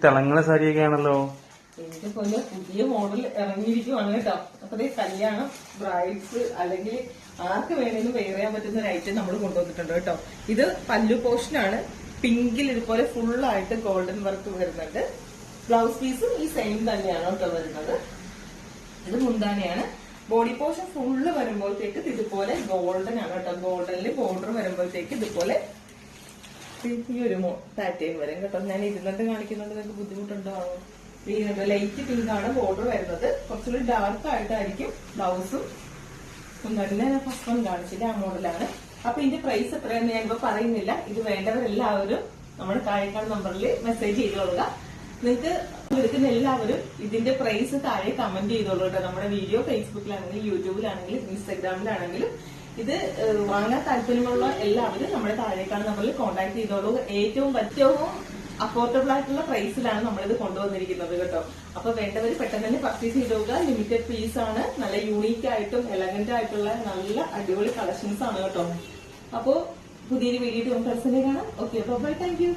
തിളങ്ങണ സാരിയൊക്കെ ആണല്ലോ. എനിക്ക് പോലെ പുതിയ മോഡൽ ഇറങ്ങിയിരിക്കുവാണ് കേട്ടോ. അപ്പൊ കല്യാണം, ബ്രൈഡ്സ് അല്ലെങ്കിൽ ആർക്ക് വേണേലും വെയർ ചെയ്യാൻ പറ്റുന്ന ഒരു ഐറ്റം നമ്മൾ കൊണ്ടുവന്നിട്ടുണ്ട് കേട്ടോ. ഇത് പല്ലു പോർഷനാണ്. പിങ്കിൽ ഇതുപോലെ ഫുള്ളായിട്ട് ഗോൾഡൻ വർക്ക് വരുന്നുണ്ട്. ബ്ലൗസ് പീസും ഈ സെയിം തന്നെയാണ് കേട്ടോ വരുന്നത്. ഇത് മുന്താനെയാണ്. ബോഡി പോർഷൻ ഫുള്ള് വരുമ്പോഴത്തേക്ക് ഇതുപോലെ ഗോൾഡൻ ആണ് കേട്ടോ. ഗോൾഡനിൽ ബോർഡർ വരുമ്പോഴത്തേക്ക് ഇതുപോലെ ഈ ഒരു പാറ്റേൺ വരും കേട്ടോ. ഞാൻ ഇരുന്നിട്ട് കാണിക്കുന്നുണ്ട്, നിങ്ങൾക്ക് ബുദ്ധിമുട്ടുണ്ടാവും. ലൈറ്റ് പിങ്ക് ആണ് ബോർഡർ വരുന്നത്. കുറച്ചുകൂടി ഡാർക്ക് ആയിട്ടായിരിക്കും ബ്ലൗസും. മുന്താനെ ഞാൻ ഫസ്റ്റ് വൺ കാണിച്ചില്ല, ആ മോഡലാണ്. അപ്പൊ ഇതിന്റെ പ്രൈസ് എത്രയാണെന്ന് ഞാനിപ്പോ പറയുന്നില്ല. ഇത് വേണ്ടവരെല്ലാവരും നമ്മുടെ താഴേക്കാട് നമ്പറിൽ മെസ്സേജ് ചെയ്തോളുക. നിങ്ങൾക്ക് എടുക്കുന്ന എല്ലാവരും ഇതിന്റെ പ്രൈസ് താഴെ കമന്റ് ചെയ്തോളൂ കേട്ടോ. നമ്മുടെ വീഡിയോ ഫേസ്ബുക്കിലാണെങ്കിലും യൂട്യൂബിലാണെങ്കിലും ഇൻസ്റ്റാഗ്രാമിലാണെങ്കിലും ഇത് വാങ്ങാൻ താല്പര്യമുള്ള എല്ലാവരും നമ്മുടെ താഴേക്കാട് നമ്പറിൽ കോൺടാക്ട് ചെയ്തോളൂ. ഏറ്റവും അഫോർഡബിൾ ആയിട്ടുള്ള പ്രൈസിലാണ് നമ്മളിത് കൊണ്ടുവന്നിരിക്കുന്നത് കേട്ടോ. അപ്പൊ വേണ്ടവർ പെട്ടെന്ന് തന്നെ പർച്ചേസ് ചെയ്തോളുക. ലിമിറ്റഡ് പീസ് ആണ്. നല്ല യൂണീക്ക് ആയിട്ടും എലഗന്റ് ആയിട്ടുള്ള നല്ല അടിപൊളി കളക്ഷൻസ് ആണ് കേട്ടോ. അപ്പോ പുതിയൊരു വീഡിയോ നമുക്ക് കാണാം. Okay, bye, thank U.